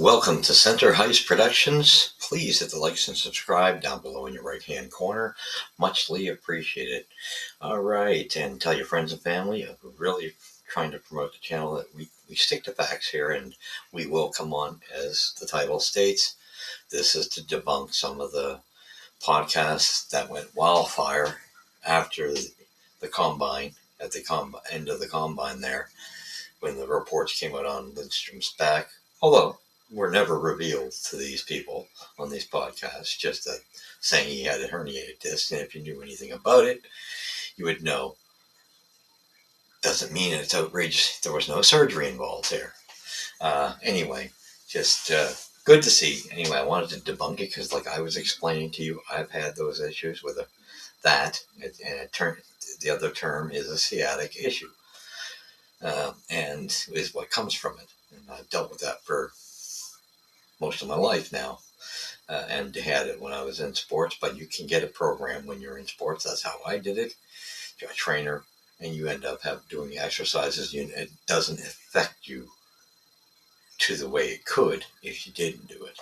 Welcome to Center Heist Productions. Please hit the likes and subscribe down below in your right hand corner. Muchly appreciated. All right, and tell your friends and family. We're really trying to promote the channel that we stick to facts here, and we will come on, as the title states. This is to debunk some of the podcasts that went wildfire after the combine, at the end of the combine there, when the reports came out on Lidstrom's back. Although, were never revealed to these people on these podcasts, just that saying he had a herniated disc, and if you knew anything about it, you would know. Doesn't mean it's outrageous. There was no surgery involved here. Anyway, just good to see. Anyway, I wanted to debunk it because, like I was explaining to you, I've had those issues with that, and the other term is a sciatic issue, and is what comes from it. And I've dealt with that for most of my life now, and had it when I was in sports. But you can get a program when you're in sports. That's how I did it. You're a trainer, and you end up doing exercises. It doesn't affect you to the way it could if you didn't do it.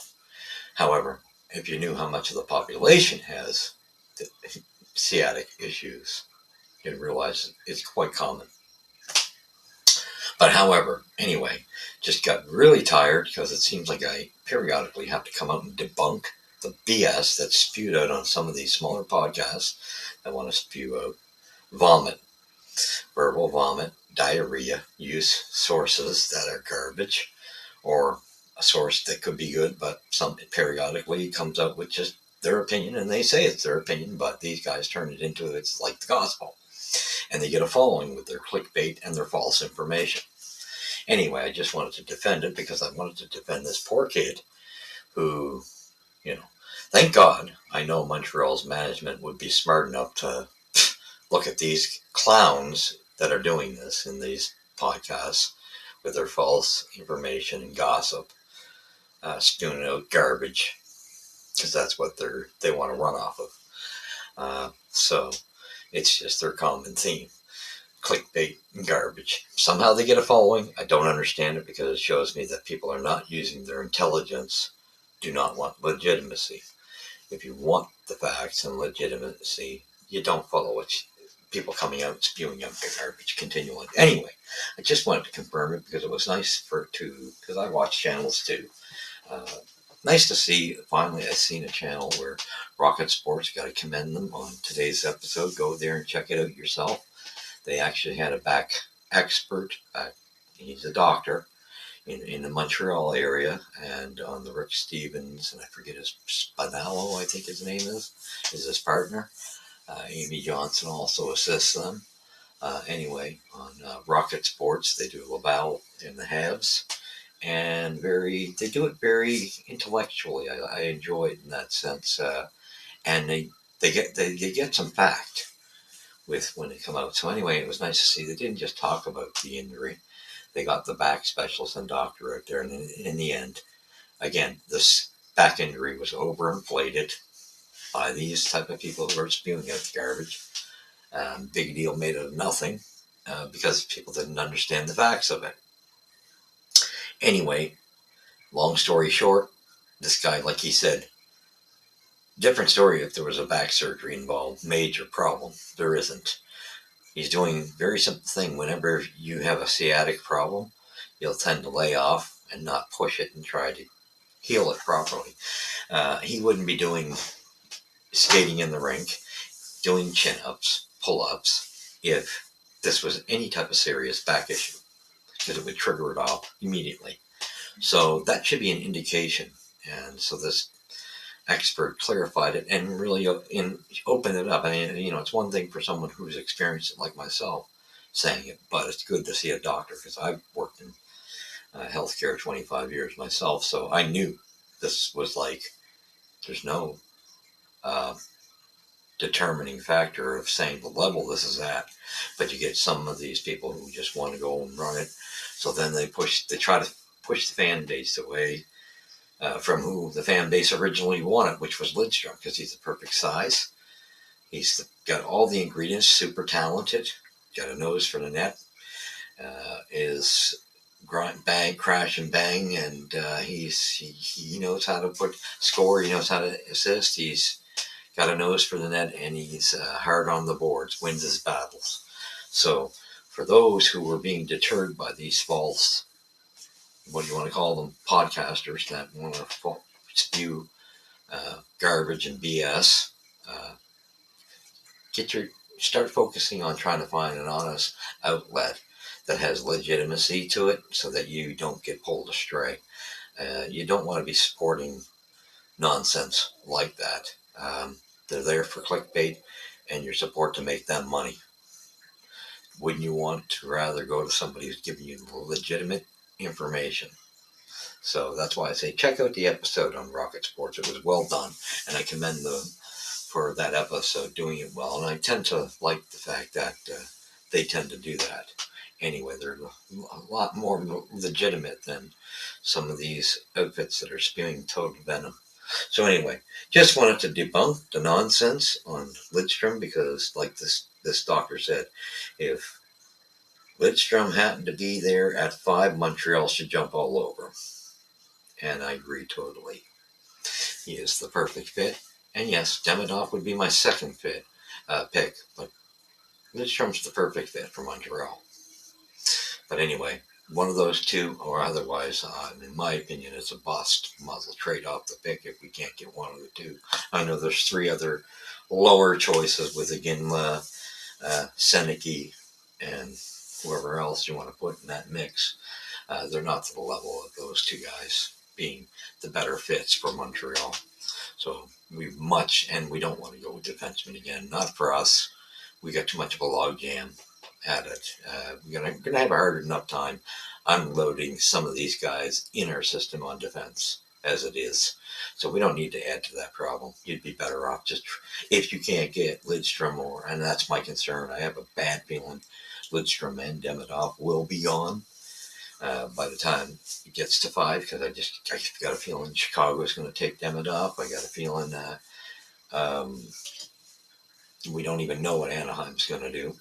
However, if you knew how much of the population has sciatic issues, you'd realize it's quite common. But however, anyway, just got really tired because it seems like I periodically have to come out and debunk the BS that's spewed out on some of these smaller podcasts that want to spew out vomit, verbal vomit, diarrhea, use sources that are garbage, or a source that could be good, but some periodically comes out with just their opinion, and they say it's their opinion, but these guys turn it into it's like the gospel, and they get a following with their clickbait and their false information. Anyway, I just wanted to defend it because I wanted to defend this poor kid who, thank God I know Montreal's management would be smart enough to look at these clowns that are doing this in these podcasts with their false information and gossip, spewing out garbage, because that's what they want to run off of. So it's just their common theme. Clickbait and garbage. Somehow they get a following. I don't understand it because it shows me that people are not using their intelligence, do not want legitimacy. If you want the facts and legitimacy, you don't follow it. People coming out spewing out garbage continually. Anyway, I just wanted to confirm it because it was nice because I watch channels too. Nice to see, finally I seen a channel where Rocket Sports, got to commend them on today's episode. Go there and check it out yourself. They actually had a back expert. He's a doctor in the Montreal area, and on the Rick Stevens, and I forget his Spinallo, I think his name is his partner. Amy Johnson also assists them. Anyway, on Rocket Sports, they do Laval in the Habs, and they do it very intellectually. I enjoy it in that sense, and they get some fact with when they come out. So anyway, it was nice to see they didn't just talk about the injury. They got the back specialist and doctor out there, and in the end, again, this back injury was overinflated by these type of people who are spewing out the garbage. Big deal made out of nothing because people didn't understand the facts of it. Anyway, long story short, this guy, like he said, different story if there was a back surgery involved, major problem. There isn't. He's doing a very simple thing. Whenever you have a sciatic problem, you'll tend to lay off and not push it and try to heal it properly. He wouldn't be doing skating in the rink, doing chin-ups, pull-ups, if this was any type of serious back issue, because it would trigger it off immediately. So that should be an indication. And so this expert clarified it and really opened it up. I mean, it's one thing for someone who's experienced it like myself saying it, but it's good to see a doctor because I've worked in healthcare 25 years myself, so I knew this was like there's no determining factor of saying the level this is at, but you get some of these people who just want to go and run it, so then they try to push the fan base away from who the fan base originally wanted, which was Lidstrom, because he's the perfect size. He's got all the ingredients, super talented, got a nose for the net, is grind, bang, crash and bang, and he knows how to score. He knows how to assist. He's got a nose for the net, and he's hard on the boards. Wins his battles. So for those who were being deterred by these false, what do you want to call them, podcasters that want to spew garbage and BS, uh, get your start focusing on trying to find an honest outlet that has legitimacy to it, so that you don't get pulled astray. You don't want to be supporting nonsense like that. They're there for clickbait and your support to make them money. Wouldn't you want to rather go to somebody who's giving you legitimate information? So that's why I say check out the episode on Rocket Sports. It was well done, and I commend them for that episode doing it well. And I tend to like the fact that they tend to do that. Anyway, they're a lot more legitimate than some of these outfits that are spewing total venom. So anyway, just wanted to debunk the nonsense on Lidstrom, because, like this doctor said, if Lidstrom happened to be there at 5, Montreal should jump all over him. And I agree totally. He is the perfect fit. And yes, Demidov would be my second pick, but Lidstrom's the perfect fit for Montreal. But anyway, one of those two, or otherwise, in my opinion, it's a bust. Muzzle trade off the pick if we can't get one of the two. I know there's 3 other lower choices with, again, Seneke and whoever else you want to put in that mix. They're not to the level of those 2 guys being the better fits for Montreal. So and we don't want to go with defensemen again. Not for us. We got too much of a logjam at it. We're gonna have a hard enough time unloading some of these guys in our system on defense as it is. So we don't need to add to that problem. You'd be better off just, if you can't get Lidstrom, and that's my concern. I have a bad feeling Lidstrom and Demidov will be gone by the time it gets to 5, because I got a feeling Chicago is going to take Demidov. I got a feeling um, we don't even know what Anaheim's going to do.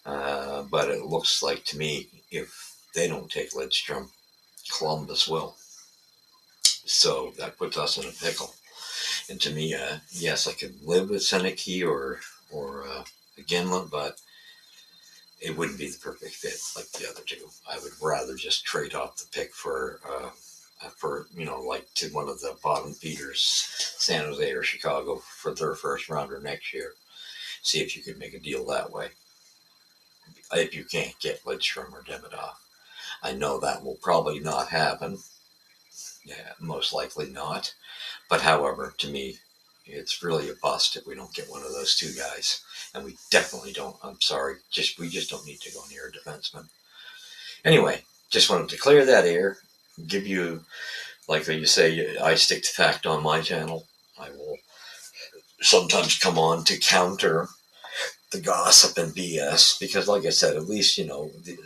But it looks like to me, if they don't take Lidstrom, Columbus will. So that puts us in a pickle. And to me, yes, I could live with Seneke or Ginla, but it wouldn't be the perfect fit like the other 2. I would rather just trade off the pick for like to one of the bottom feeders, San Jose or Chicago, for their first rounder next year. See if you could make a deal that way. If you can't get Lidstrom or Demidov. I know that will probably not happen. Yeah, most likely not. But however, to me, it's really a bust if we don't get one of those 2 guys. And we definitely don't. I'm sorry. We just don't need to go near a defenseman. Anyway, just wanted to clear that air. Give you, like you say, I stick to fact on my channel. I will sometimes come on to counter the gossip and BS, because, like I said, at least,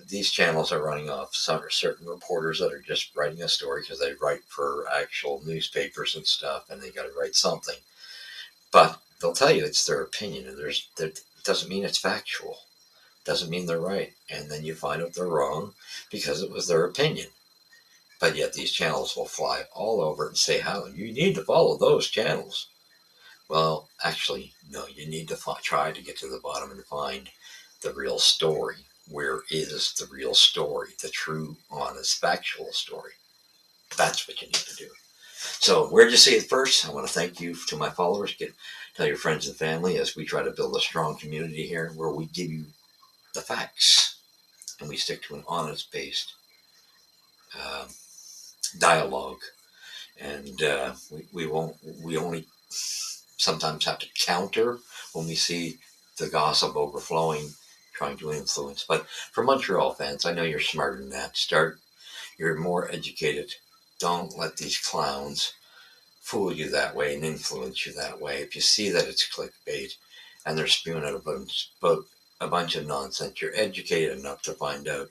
these channels are running off certain reporters that are just writing a story because they write for actual newspapers and stuff, and they got to write something. But they'll tell you it's their opinion, and it doesn't mean it's factual. Doesn't mean they're right. And then you find out they're wrong because it was their opinion. But yet these channels will fly all over it and say, how you need to follow those channels. Well, actually, no, you need to try to get to the bottom and find the real story. Where is the real story? The true, honest, factual story. That's what you need to do. So, where'd you see it first? I want to thank you to my followers. Tell your friends and family as we try to build a strong community here where we give you the facts and we stick to an honest-based uh, dialogue. And we only sometimes have to counter when we see the gossip overflowing, trying to influence. But for Montreal fans, I know you're smarter than that. You're more educated. Don't let these clowns fool you that way and influence you that way. If you see that it's clickbait and they're spewing out a bunch of nonsense, you're educated enough to find out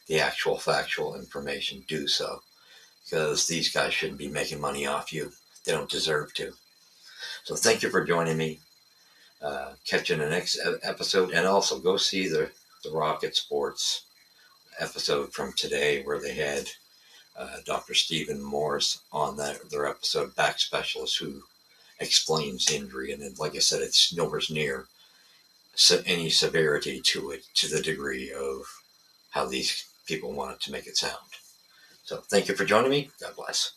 the actual factual information. Do so, because these guys shouldn't be making money off you. They don't deserve to. So thank you for joining me. Catch you in the next episode, and also go see the Rocket Sports episode from today where they had Dr. Stephen Morris on their episode, Back Specialist, who explains the injury. And then, like I said, it's nowhere near any severity to it, to the degree of how these people wanted to make it sound. So thank you for joining me. God bless.